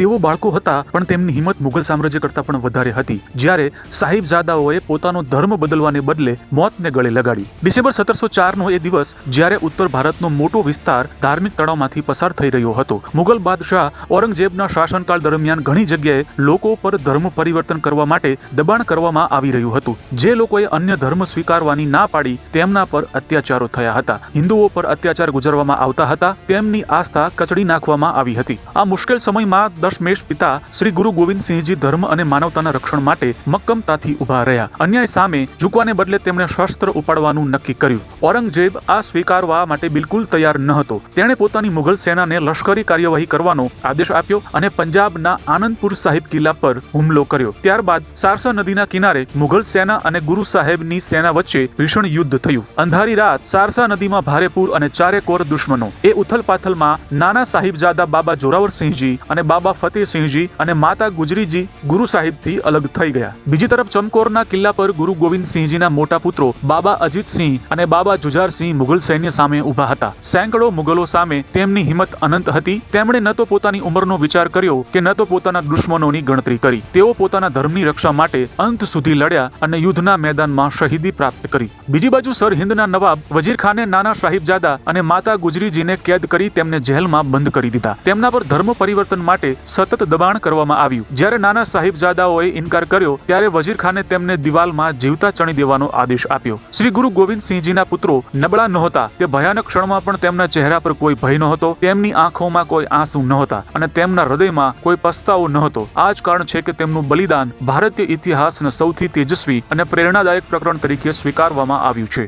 તેઓ બાળકો હતા પણ તેમની હિંમત મુગલ સામ્રાજ્ય કરતાં પણ વધારે હતી. જ્યારે સાહિબજાદાઓએ પોતાનો ધર્મ બદલવાને બદલે મોતને ગળે લગાડી. ડિસેમ્બર 1704 એ દિવસ જ્યારે ઉત્તર ભારતનો મોટો વિસ્તાર ધાર્મિક તણાવમાંથી પસાર થઈ રહ્યો હતો. મુગલ બાદશાહ ઔરંગઝેબના શાસનકાળ દરમિયાન ઘણી જગ્યાએ લોકો પર ધર્મ પરિવર્તન કરવા માટે દબાણ કરવામાં આવી રહ્યું હતું. જે લોકોએ અન્ય ધર્મ સ્વીકારવાની ના પાડી તેમના પર અત્યાચારો થયા હતા. હિન્દુઓ પર અત્યાચાર ગુજારવામાં આવતા હતા. તેમની આસ્થા કચડી નાખવામાં આવી હતી. આ મુશ્કેલ સમયમાં દશમેશ પિતા શ્રી ગુરુ ગોવિંદસિંહજી ધર્મ અને માનવતાના રક્ષણ માટે મક્કમતાથી ઉભા રહ્યા. અન્યાય સામે ઝૂકવાને બદલે તેમણે શસ્ત્ર ઉપાડવાનું નક્કી કર્યું. ઔરંગઝેબ આ સ્વીકારવા માટે બિલકુલ તૈયાર ન હતો. તેણે પોતાની મુગલ સેનાને લશ્કરી કાર્યવાહી કરવાનો આદેશ આપ્યો અને પંજાબના આનંદપુર સાહિબ કિલ્લા પર હુમલો કર્યો. ત્યારબાદ સારસા નદીના કિનારે મુગલ સેના અને ગુરુ સાહેબની સેના વચ્ચે ભીષણ યુદ્ધ થયું. અંધારી રાત સારસા નદીમાં ભારે પૂર અને ચારે કોર દુશ્મનો. એ ઉથલપાથલમાં નાના સાહિબજાદા બાબા જોરાવરસિંહજી અને બાબા ફતેહસિંહજી અને માતા ગુજરીજી ગુરુ સાહિબથી અલગ થઈ ગયા. બીજી તરફ ચમકોરના કિલ્લા પર ગુરુ ગોવિંદસિંહજીના મોટા પુત્રો બાબા અજીતસિંહ અને બાબા જુજારસિંહ મુગલ સૈન્ય સામે ઊભા હતા. સેંકડો મુગલો સામે તેમની હિંમત અનંત હતી. તેમણે ન તો પોતાની ઉંમરનો વિચાર કર્યો કે ન તો પોતાના દુશ્મનોની ગણતરી કરી. તેઓ પોતાના ધર્મની રક્ષા માટે અંત સુધી લડ્યા અને યુદ્ધના મેદાનમાં શહીદી પ્રાપ્ત કરી. બીજી બાજુ સરહિંદના નવાબ વજીર ખાને નાના સાહિબજાદા અને માતા ગુજરીજીને કેદ કરી તેમને જેલમાં બંધ કરી દીધા. તેમના પર ધર્મ પરિવર્તન માટે સતત દબાણ કરવામાં આવ્યું. જ્યારે નાના સાહિબજાદાઓએ ઇનકાર કર્યો ત્યારે વજીર ખાને તેમને દિવાલમાં જીવતા ચણી દેવાનો આદેશ આપ્યો. શ્રી ગુરુ ગોવિંદસિંહજીના પુત્રો નબળા નહોતા. તે ભયાનક ક્ષણમાં પણ તેમના ચહેરા પર કોઈ ભય નહોતો. તેમની આંખોમાં કોઈ આંસુ નહોતા અને તેમના હૃદયમાં કોઈ પસ્તાવો નહોતો. આ જ કારણ છે કે તેમનું બલિદાન ભારતીય ઇતિહાસના સૌથી તેજસ્વી અને પ્રેરણાદાયક પ્રકરણ તરીકે સ્વીકારવામાં આવ્યું છે.